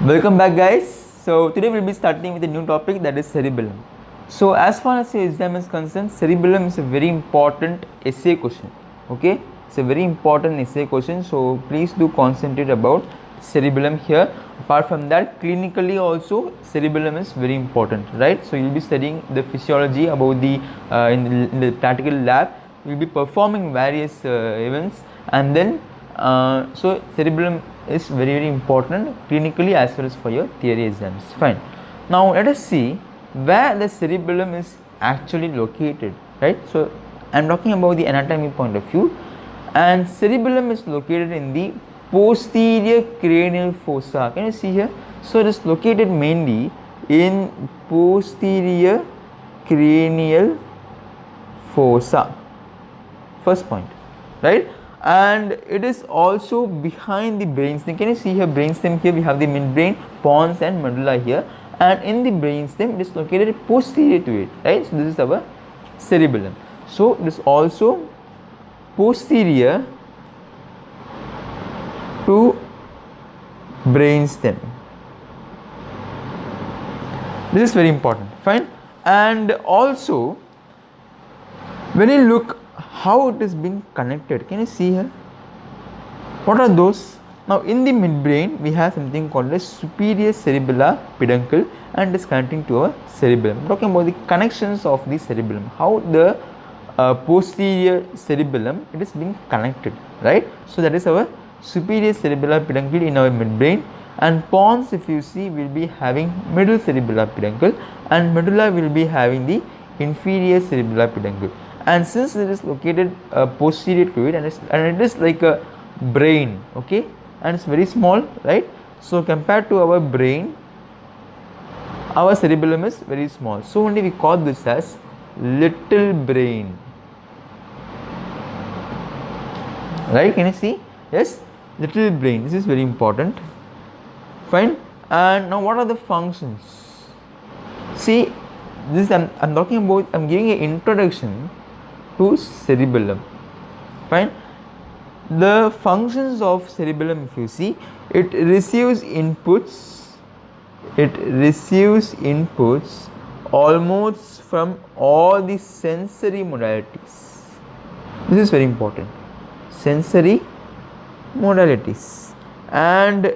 Welcome back, guys. So today we'll be starting with a new topic, that is cerebellum. So as far as your exam is concerned, cerebellum is a very important essay question. Okay, it's a very important essay question. So please do concentrate about cerebellum here. Apart from that, clinically also cerebellum is very important, right? So you'll be studying the physiology about the in the practical lab. You'll be performing various events, and then so cerebellum is very important clinically as well as for your theory exams. Fine. Now let us see where the cerebellum is actually located, right? So I'm talking about the anatomy point of view, and cerebellum is located in the posterior cranial fossa. Can you see here? So it is located mainly in posterior cranial fossa. First point, right? And it is also behind the brainstem. Can you see here brainstem? Here we have the midbrain, pons and medulla here, and in the brainstem it is located posterior to it, right? So this is our cerebellum. So it is also posterior to brainstem. This is very important. Fine. And also when you look how it is being connected, can you see here? What are those? Now in the midbrain we have something called as superior cerebellar peduncle, and it is connecting to our cerebellum. I'm talking about the connections of the cerebellum, how the posterior cerebellum it is being connected, right? So that is our superior cerebellar peduncle in our midbrain, and pons, if you see, will be having middle cerebellar peduncle, and medulla will be having the inferior cerebellar peduncle. And since it is located posterior to it, and it is like a brain, okay, and it's very small, right? So compared to our brain, our cerebellum is very small, so only we call this as little brain, right? Can you see? Yes, little brain. This is very important. Fine. And now what are the functions? See, this I'm talking about, I'm giving an introduction to cerebellum. Fine. The functions of cerebellum, if you see, it receives inputs almost from all the sensory modalities. This is very important. Sensory modalities. And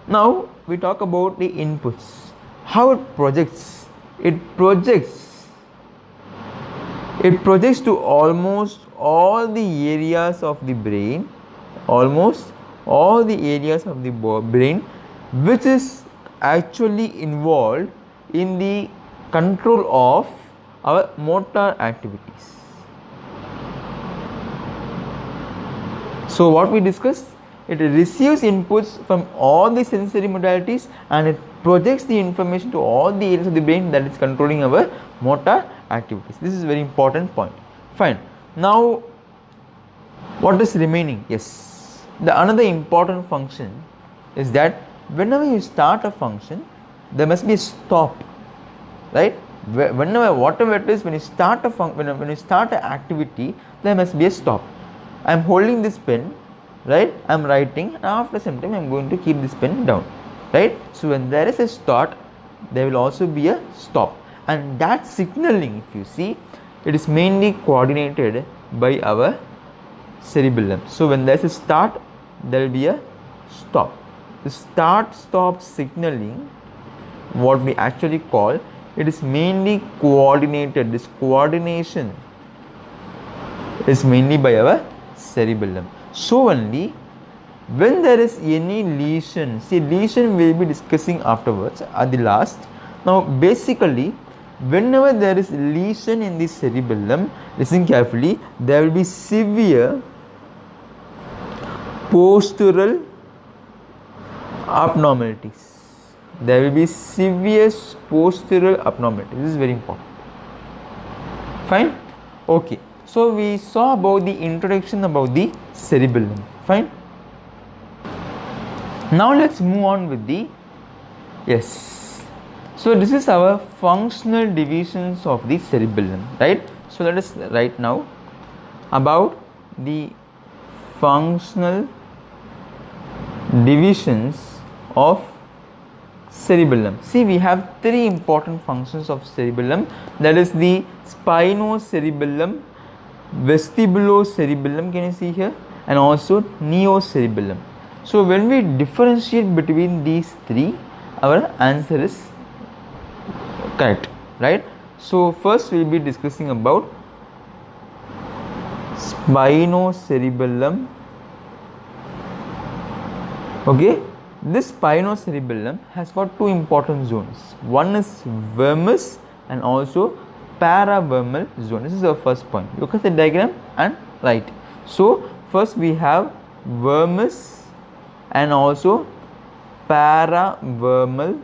now we talk about the inputs. How it projects? It projects to almost all the areas of the brain, which is actually involved in the control of our motor activities. So what we discussed, it receives inputs from all the sensory modalities, and it projects the information to all the areas of the brain that is controlling our motor activities. This is a very important point. Fine. Now what is remaining? Yes, the another important function is that whenever you start a function, there must be a stop, right? Whenever, whatever it is, when you start a when you start an activity, there must be a stop. I am holding this pen, right? I am writing, and after some time I am going to keep this pen down, right? So when there is a start, there will also be a stop, and that signaling, if you see, it is mainly coordinated by our cerebellum. So when there is a start, there will be a stop. The start stop signaling, what we actually call, it is mainly coordinated. This coordination is mainly by our cerebellum. So only when there is any lesion, see, lesion we will be discussing afterwards at the last. Now basically, whenever there is lesion in the cerebellum, listen carefully, there will be severe postural abnormalities. There will be severe postural abnormalities. This is very important. Fine. Okay. So we saw about the introduction about the cerebellum. Fine. Now let's move on with the, yes. So this is our functional divisions of the cerebellum, right? So let us write now about the functional divisions of cerebellum. See, we have three important functions of cerebellum, that is the spinocerebellum, vestibulocerebellum, can you see here, and also neocerebellum. So when we differentiate between these three, our answer is correct, right? So first we will be discussing about spinocerebellum. Okay, this spinocerebellum has got two important zones. One is vermis and also paravermal zone. This is our first point. Look at the diagram and write. So first we have vermis and also paravermal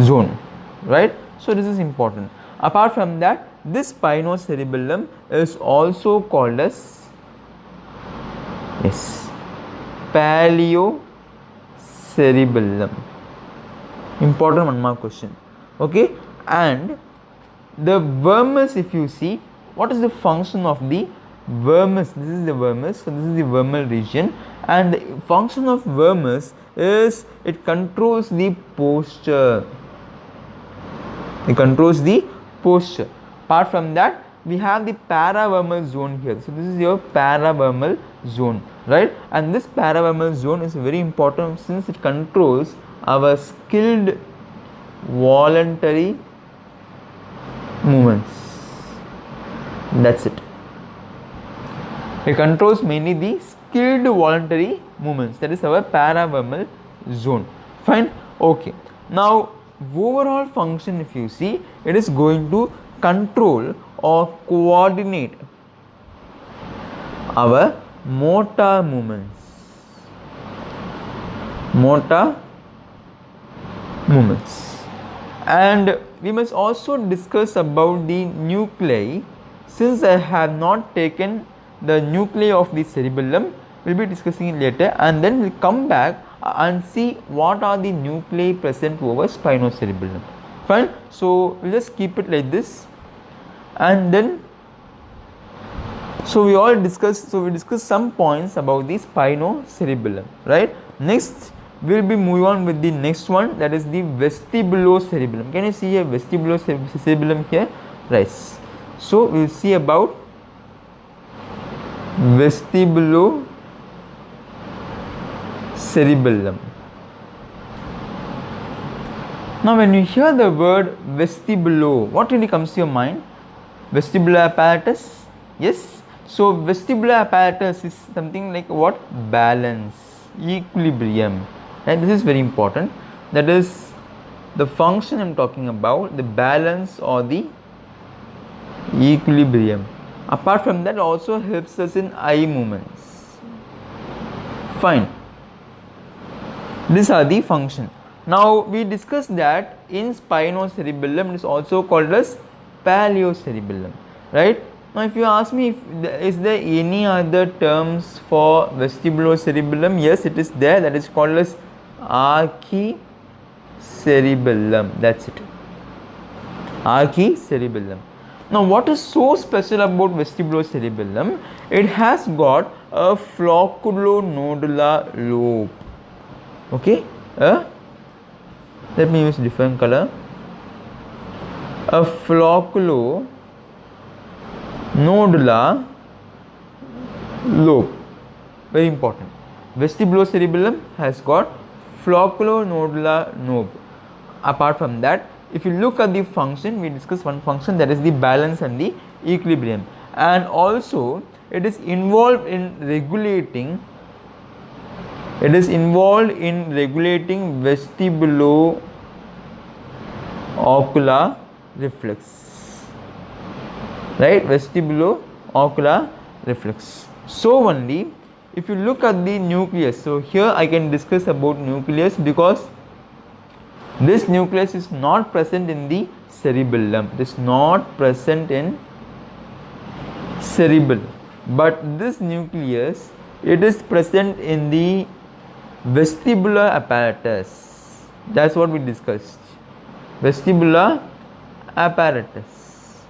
zone, right? So this is important. Apart from that, this spinocerebellum is also called as paleocerebellum. Important one more question. Okay, and the vermis, if you see, what is the function of the vermis? This is the vermis, so this is the vermal region, and the function of vermis is it controls the posture. It controls the posture. Apart from that, we have the paravermal zone here. So this is your paravermal zone, right? And this paravermal zone is very important since it controls our skilled voluntary movements. That's it. It controls mainly the skilled voluntary movements. That is our paravermal zone. Fine. Okay. Now overall function, if you see, it is going to control or coordinate our motor movements. And we must also discuss about the nuclei. Since I have not taken the nuclei of the cerebellum, we will be discussing it later, and then we will come back and see what are the nuclei present over spinocerebellum. Fine. So we'll just keep it like this, and then we discuss some points about the spinocerebellum, right? Next we will be moving on with the next one, that is the vestibulocerebellum. Can you see here vestibulocerebellum here? Right. So we will see about vestibulocerebellum. Now when you hear the word vestibulo, what really comes to your mind? Vestibular apparatus? Yes. So vestibular apparatus is something like what? Balance, equilibrium, and this is very important. That is the function I am talking about, the balance or the equilibrium. Apart from that, also helps us in eye movements. Fine. These are the function. Now we discussed that in spinocerebellum it is also called as paleocerebellum, right? Now if you ask me, is there any other terms for vestibulocerebellum? Yes, it is there. That is called as archicerebellum. That's it. Archicerebellum. Now what is so special about vestibulocerebellum? It has got a flocculonodular lobe. Okay, let me use different color. A flocculonodular lobe, very important. Vestibulocerebellum has got flocculonodular lobe. Apart from that, if you look at the function, we discuss one function, that is the balance and the equilibrium, and also it is involved in regulating vestibulo-ocular reflex, right? Vestibulo-ocular reflex. So only if you look at the nucleus, so here I can discuss about nucleus because this nucleus is not present in the cerebellum. It is not present in cerebellum, but this nucleus, it is present in the vestibular apparatus. That's what we discussed. Vestibular apparatus,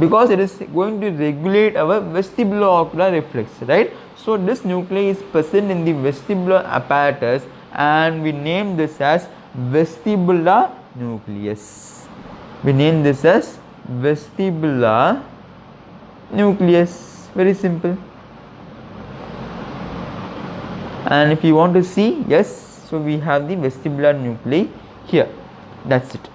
because it is going to regulate our vestibulo-ocular reflex, right? So this nuclei is present in the vestibular apparatus, and we name this as vestibular nucleus. We name this as vestibular nucleus. Very simple. And if you want to see, yes, so we have the vestibular nuclei here. That's it.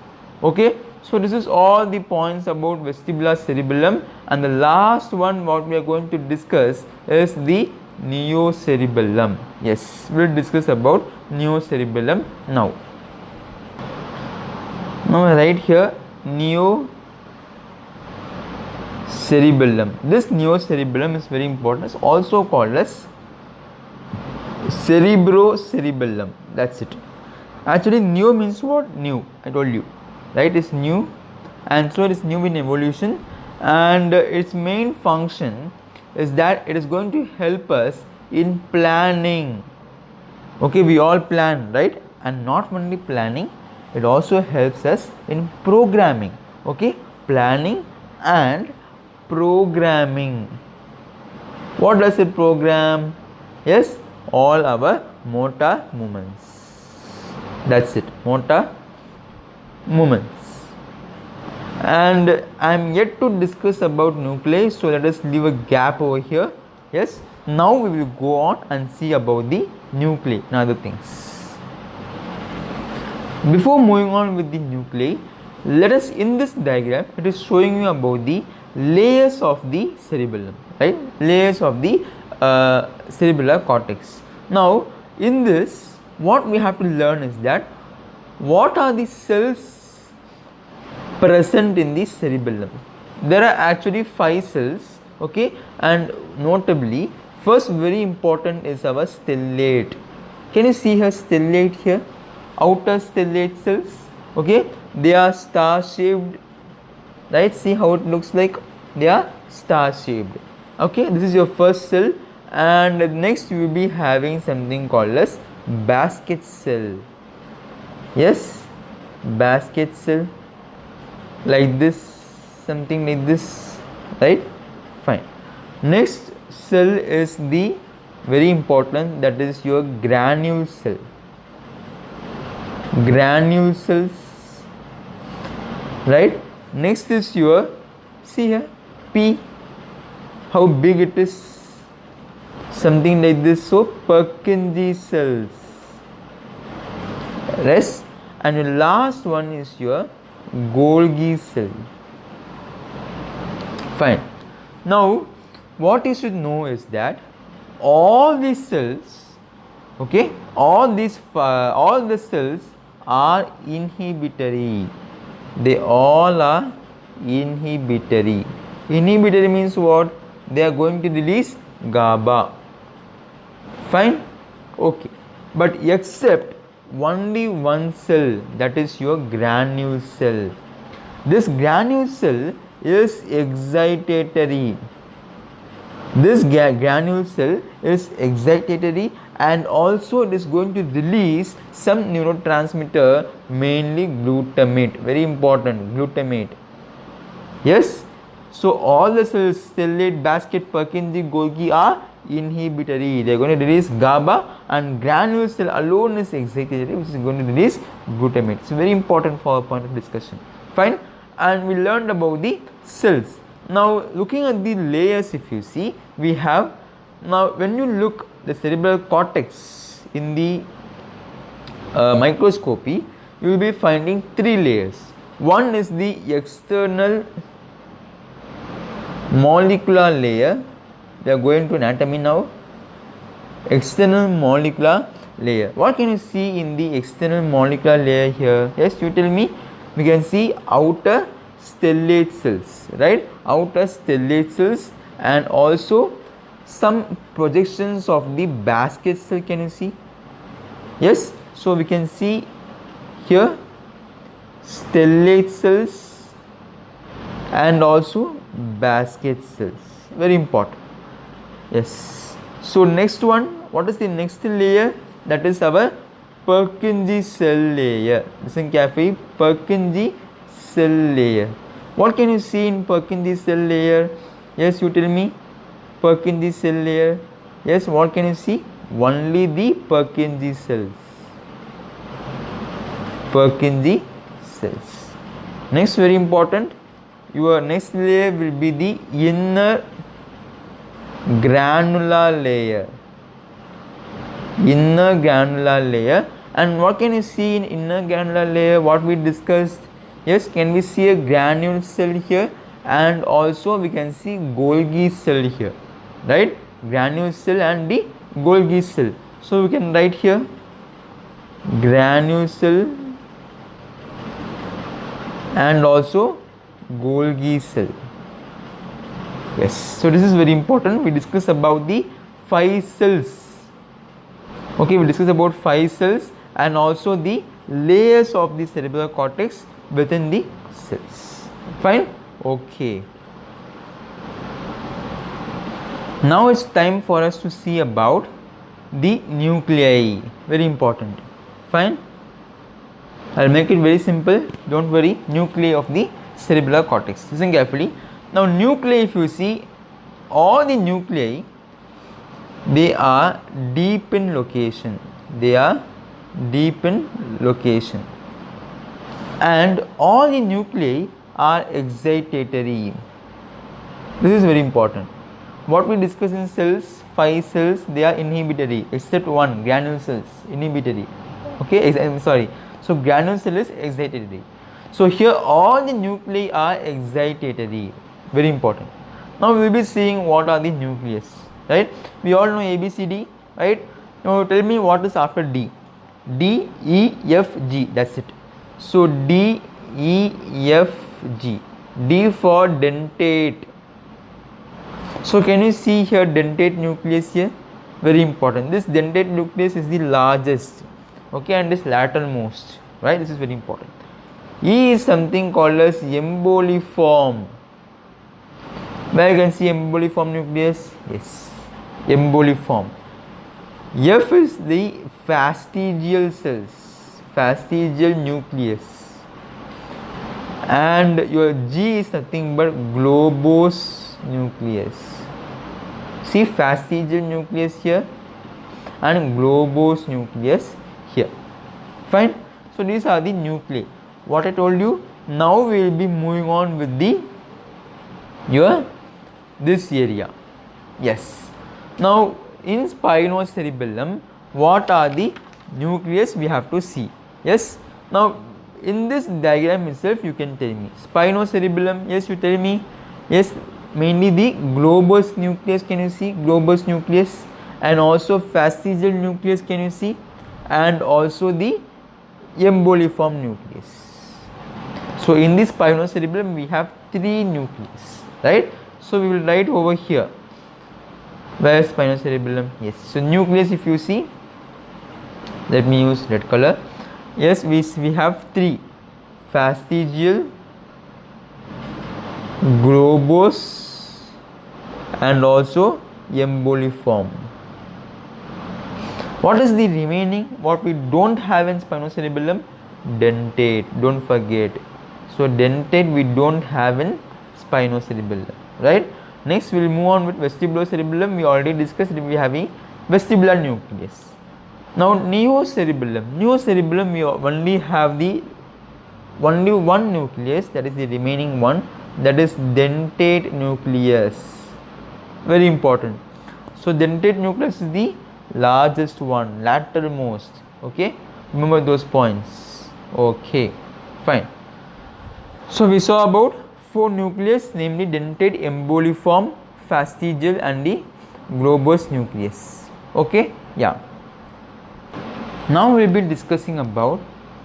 Okay. So this is all the points about vestibular cerebellum, and the last one what we are going to discuss is the neocerebellum. Yes, we will discuss about neocerebellum now. Now right here, neocerebellum. This neocerebellum is very important. It's also called as cerebrocerebellum. That's it. Actually, neo means what? New. I told you, right? It's new, and so it is new in evolution, and its main function is that it is going to help us in planning. Okay, we all plan, right? And not only planning, it also helps us in programming. Okay, planning and programming. What does it program? Yes, all our motor movements. That's it, motor movements. And I am yet to discuss about nuclei, so let us leave a gap over here. Yes, now we will go on and see about the nuclei and other things. Before moving on with the nuclei, let us, in this diagram, it is showing you about the layers of the cerebellum, right? Layers of the cerebellar cortex. Now in this, what we have to learn is that what are the cells present in the cerebellum. There are actually 5 cells, okay, and notably first very important is our stellate. Can you see her stellate here? Outer stellate cells, okay, they are star shaped, right? See how it looks like, they are star shaped. Okay, this is your first cell, and next we will be having something called as basket cell. Yes, basket cell, like this, something like this, right? Fine. Next cell is the very important, that is your granule cell. Granule cells, right? Next is your, see here, P, how big it is, something like this. So Purkinje cells. Rest, and your last one is your Golgi cell. Fine. Now what you should know is that all these cells, okay, all the cells are inhibitory. They all are inhibitory. Inhibitory means what? They are going to release GABA. Fine. Okay, but except only one cell, that is your granule cell. This granule cell is excitatory. This granule cell is excitatory, and also it is going to release some neurotransmitter, mainly glutamate. Very important, glutamate. Yes, so all the cells, stellate, basket, Purkinje, Golgi, are inhibitory. They are going to release GABA, and granule cell alone is excitatory, which is going to release glutamate. It's very important for a point of discussion. Fine. And we learned about the cells. Now looking at the layers, if you see, we have, now when you look the cerebral cortex in the microscopy, you will be finding 3 layers. One is the external molecular layer. We are going to anatomy now. External molecular layer. What can you see in the external molecular layer here? Yes, you tell me. We can see outer stellate cells, right? Outer stellate cells, and also some projections of the basket cell. Can you see? Yes, so we can see here stellate cells and also basket cells. Very important. Yes. So next one, what is the next layer? That is our Purkinje cell layer. Listen carefully. Purkinje cell layer. What can you see in Purkinje cell layer? Yes, you tell me. Purkinje cell layer. Yes, what can you see? Only the Purkinje cells. Purkinje cells. Next, very important, your next layer will be the inner granular layer. Inner granular layer. And what can you see in inner granular layer? What we discussed? Yes, can we see a granule cell here, and also we can see Golgi cell here, right? Granule cell and the Golgi cell. So we can write here granule cell and also Golgi cell. Yes, so this is very important. We discuss about the 5 cells. Okay, we discuss about 5 cells and also the layers of the cerebral cortex within the cells. Fine? Okay. Now it's time for us to see about the nuclei. Very important. Fine? I'll make it very simple. Don't worry. Nuclei of the cerebral cortex. Listen carefully. Now nuclei, if you see, all the nuclei, they are deep in location. They are deep in location. And all the nuclei are excitatory. This is very important. What we discuss in cells, 5 cells, they are inhibitory, except one, granule cells, inhibitory. Okay, I'm sorry. So granule cell is excitatory. So here all the nuclei are excitatory. Very important. Now we will be seeing what are the nucleus, right? We all know ABCD, right? Now tell me what is after D. D, E, F, G. That's it. So D, E, F, G. D for dentate. So can you see here dentate nucleus here? Very important. This dentate nucleus is the largest, okay, and is lateral most, right? This is very important. E is something called as emboliform. Where you can see emboliform nucleus? Yes, emboliform. F is the fastigial cells, fastigial nucleus, and your G is nothing but globose nucleus. See, fastigial nucleus here and globose nucleus here. Fine. So these are the nuclei. What I told you. Now we will be moving on with the this area. Yes. Now in spinocerebellum, what are the nucleus we have to see? Yes. Now in this diagram itself, you can tell me spinocerebellum. Yes, you tell me. Yes, mainly the globose nucleus. Can you see globose nucleus? And also fastigial nucleus. Can you see? And also the emboliform nucleus. So in this spinocerebellum, we have 3 nucleus, right? So we will write over here. Where is spinocerebellum? Yes. So nucleus, if you see, let me use red color. Yes, we have 3: fastigial, globose, and also emboliform. What is the remaining? What we don't have in spinocerebellum? Dentate. Don't forget. So dentate we don't have in spinocerebellum, right? Next we will move on with vestibulocerebellum. We already discussed we having vestibular nucleus. Now neocerebellum. Neocerebellum we only have the only one nucleus, that is the remaining one, that is dentate nucleus. Very important. So dentate nucleus is the largest one, lateral most. Okay, remember those points. Okay, fine. So we saw about 4 nucleus, namely dentate, emboliform, fastigial, and the globose nucleus. Okay, yeah. Now we will be discussing about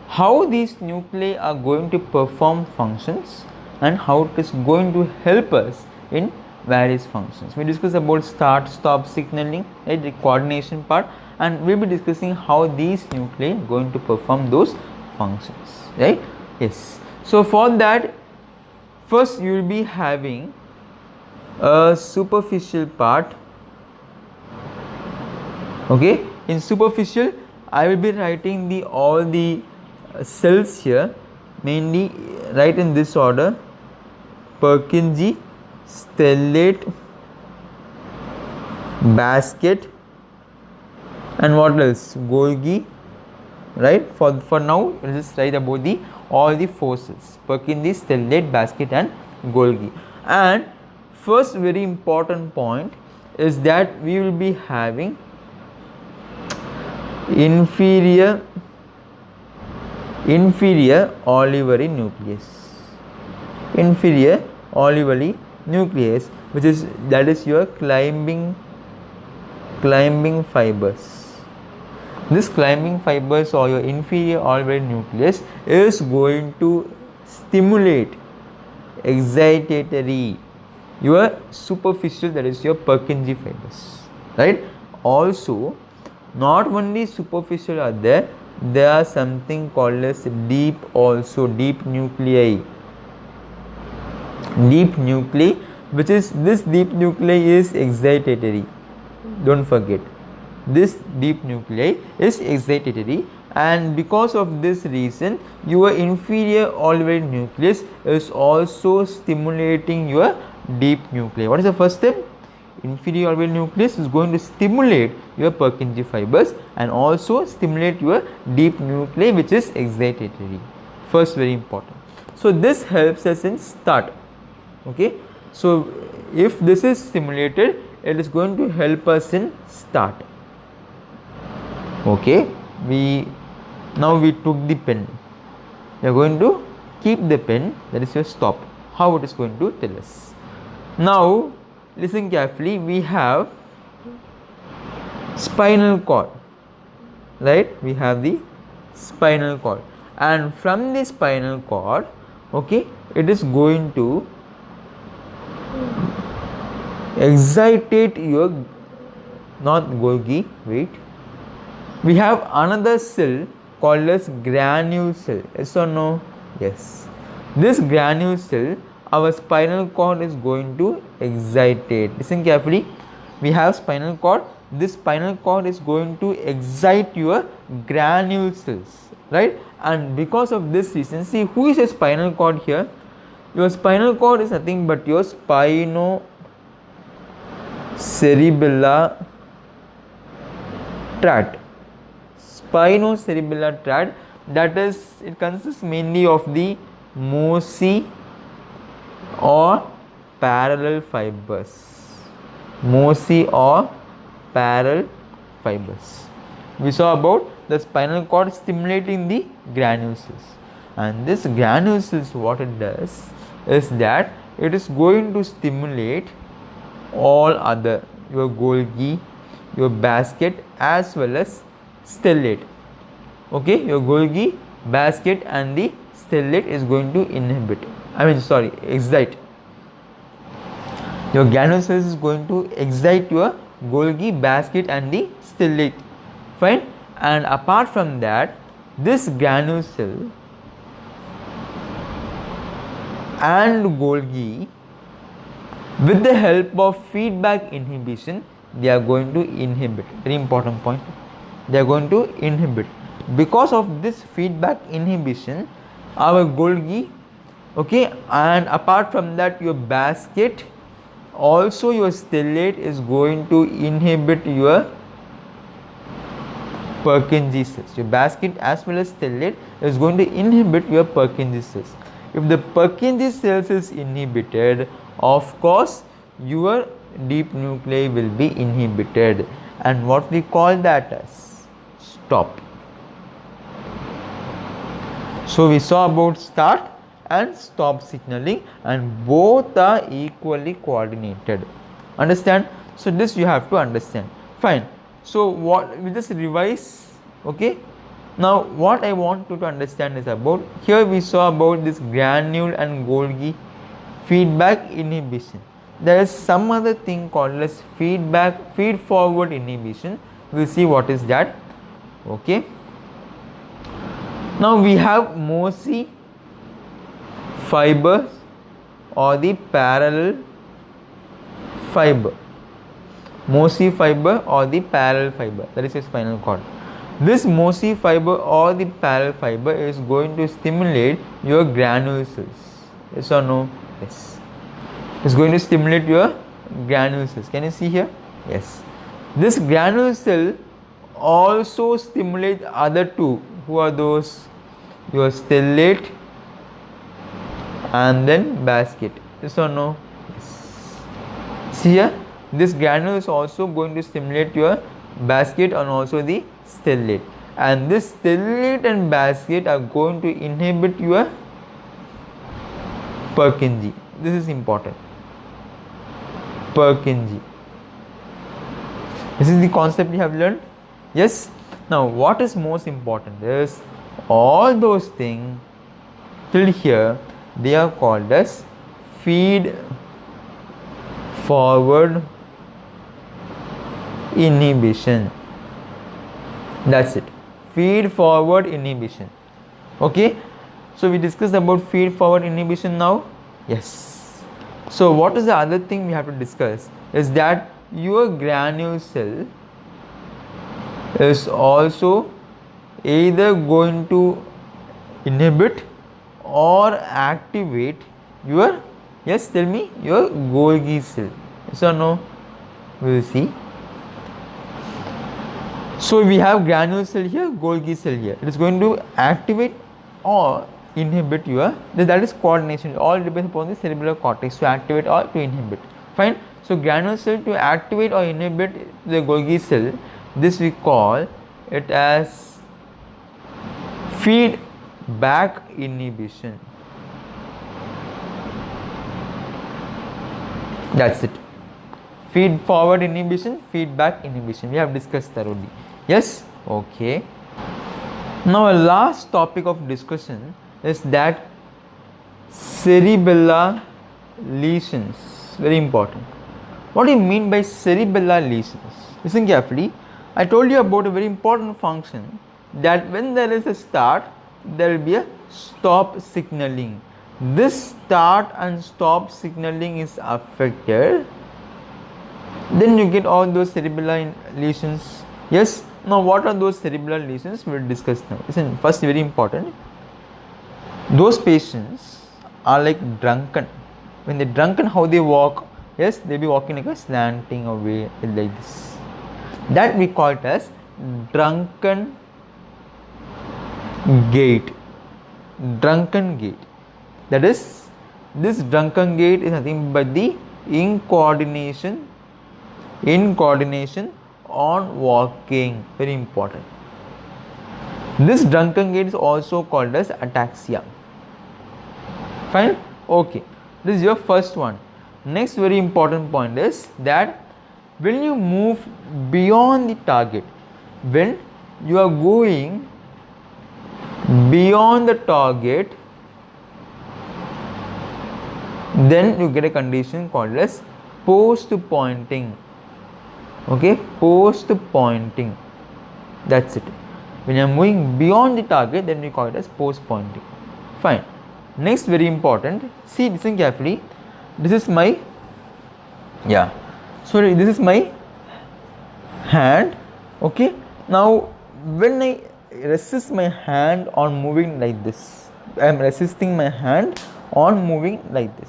how these nuclei are going to perform functions and how it is going to help us in various functions. We discuss about start stop signaling, right, the coordination part, and we will be discussing how these nuclei are going to perform those functions, right? Yes. So for that, first you will be having a superficial part. Okay, in superficial I will be writing the all the cells here, mainly right in this order: Purkinje, stellate, basket, and what else? Golgi, right? For now, let's just write about the all the four cells: Purkinje, stellate, basket, and Golgi. And first very important point is that we will be having inferior olivary nucleus. Inferior olivary nucleus, which is that is your climbing fibers. This climbing fibers or your inferior olivary nucleus is going to stimulate excitatory your superficial, that is your Purkinje fibers, right? Also, not only superficial are there are something called as deep nuclei, which is this deep nuclei is excitatory. Don't forget, this deep nuclei is excitatory, and because of this reason your inferior olivary nucleus is also stimulating your deep nuclei. What is the first step? Inferior olivary nucleus is going to stimulate your Purkinje fibers and also stimulate your deep nuclei, which is excitatory. First, very important. So this helps us in start. Okay, so if this is stimulated, it is going to help us in start. Okay, we took the pen. We are going to keep the pen, that is your stop. How it is going to tell us. Now listen carefully. We have spinal cord, right? We have the spinal cord, and from the spinal cord, okay, it is going to excitate your, not Golgi, wait, we have another cell called as granule cell. Yes or no? Yes. This granule cell, our spinal cord is going to excitate. Listen carefully. We have spinal cord. This spinal cord is going to excite your granule cells, right? And because of this reason, see, who is a spinal cord here? Your spinal cord is nothing but your spinocerebellar tract. Spinocerebellar tract, that is, it consists mainly of the mossy or parallel fibers. Mossy or parallel fibers. We saw about the spinal cord stimulating the granule cells, and this granule cells, what it does is that it is going to stimulate all other, your Golgi, your basket, as well as stellate. Okay, your Golgi, basket, and the stellate is going to excite. Your granule cells is going to excite your Golgi, basket, and the stellate. Fine. And apart from that, this granule cell and Golgi, with the help of feedback inhibition, they are going to inhibit. Very important point. They are going to inhibit. Because of this feedback inhibition, our Golgi, okay, and apart from that, your basket, also your stellate is going to inhibit your Purkinje cells. Your basket as well as stellate is going to inhibit your Purkinje cells. If the Purkinje cells is inhibited, of course your deep nuclei will be inhibited, and what we call that as stop. So we saw about start and stop signaling, and both are equally coordinated. Understand? So this you have to understand. Fine. So what we just revise. Okay. Now what I want you to understand is about, here we saw about this granule and Golgi feedback inhibition. There is some other thing called as feed forward inhibition. We'll see what is that. Okay. Now we have mossy fibers or the parallel fiber. Mossy fiber or the parallel fiber, that is a spinal cord. This mossy fiber or the parallel fiber is going to stimulate your granule cells. Yes or no? Yes. It's going to stimulate your granule cells. Can you see here? Yes. This granule cell also stimulates other two. Who are those? Your stellate and then basket. Yes or no? Yes. See here, this granule is also going to stimulate your basket and also the stellate. And this stellate and basket are going to inhibit your Purkinje. This is important. Purkinje. This is the concept we have learned. Yes. Now, what is most important is all those things till here they are called as feed forward inhibition. That's it. Feed forward inhibition. Okay. So we discussed about feed forward inhibition now. Yes. So what is the other thing we have to discuss is that your granule cell is also either going to inhibit or activate your, yes, tell me, your Golgi cell. Yes or no? We will see. So we have granule cell here, Golgi cell here. It is going to activate or inhibit your, that is coordination. It all depends upon the cerebral cortex to activate or to inhibit. Fine. So granule cell to activate or inhibit the Golgi cell, this we call it as feedback inhibition. That's it. Feed forward inhibition, feedback inhibition. We have discussed thoroughly. Yes? Okay. Now a last topic of discussion is that cerebellar lesions. Very important. What do you mean by cerebellar lesions? Listen carefully. I told you about a very important function, that when there is a start, there will be a stop signaling. This start and stop signaling is affected, then you get all those cerebellar lesions. Yes. Now what are those cerebellar lesions? We will discuss now. Listen, first, very important. Those patients are like drunken. When they drunken, how they walk? Yes, they be walking like a slanting away like this. That we call it as drunken gait. Drunken gait. That is, this drunken gait is nothing but the incoordination on walking. Very important. This drunken gait is also called as ataxia. Fine. Okay. This is your first one. Next very important point is that when you move beyond the target, when you are going beyond the target, then you get a condition called as post pointing. Okay, post pointing. That's it. When you are moving beyond the target, then we call it as post pointing. Fine. Next very important. See, listen carefully. This is my, this is my hand. Okay. Now when I resist my hand on moving like this, I am resisting my hand on moving like this.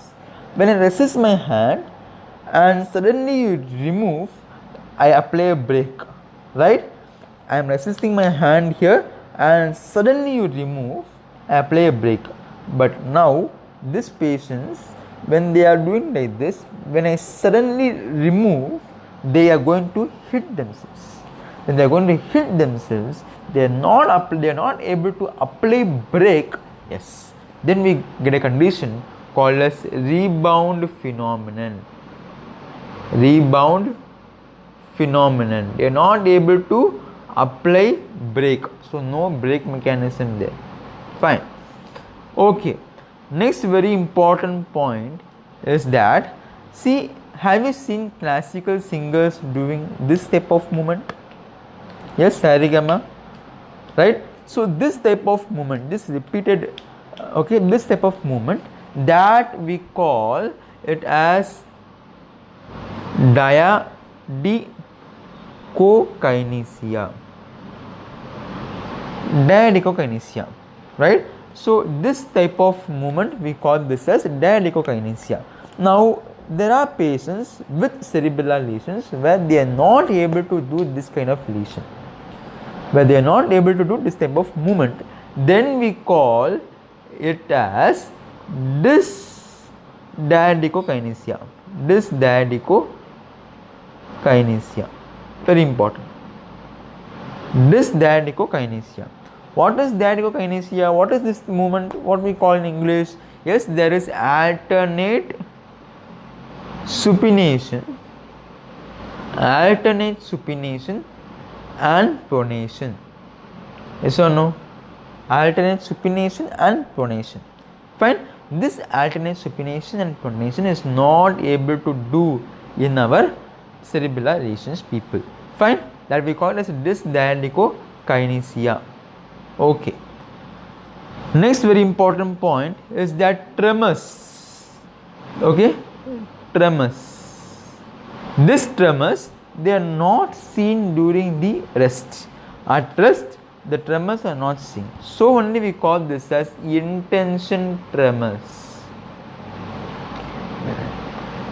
When I resist my hand and suddenly you remove, I apply a brake, right? I am resisting my hand here and suddenly you remove, I apply a brake. But now this patients, when they are doing like this, when I suddenly remove, they are going to hit themselves. When they are going to hit themselves, they are not able to apply brake. Yes. Then we get a condition called as rebound phenomenon. Rebound phenomenon. They are not able to apply brake. So no brake mechanism there. Fine. Okay. Next very important point is that, see, have you seen classical singers doing this type of movement? Yes, sarigama, right? So this type of movement, this repeated, this type of movement, that we call it as diadicokinesia. Diadicokinesia, right? So this type of movement we call this as diadicokinesia. Now there are patients with cerebellar lesions where they are not able to do this kind of lesion. where they are not able to do this type of movement, then we call it as dysdiadochokinesia. Dysdiadochokinesia, very important. Dysdiadochokinesia. What is diadochokinesia? What is this movement? What we call in English? Yes, there is alternate supination and pronation. Yes or no? Alternate supination and pronation. Fine. This alternate supination and pronation is not able to do in our cerebellar lesions people. Fine. That we call as dysdiadochokinesia. Okay. Next very important point is that tremors. Okay. Tremors. These tremors, they are not seen during the rest. At rest, the tremors are not seen. So only we call this as intention tremors.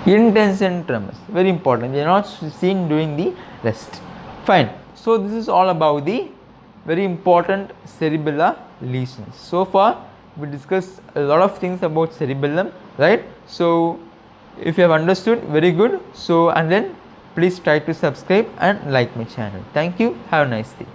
Intention tremors, very important. They are not seen during the rest. Fine. So this is all about the very important cerebellar lesions. So far we discussed a lot of things about cerebellum, right? So if you have understood, very good. So and then please try to subscribe and like my channel. Thank you. Have a nice day.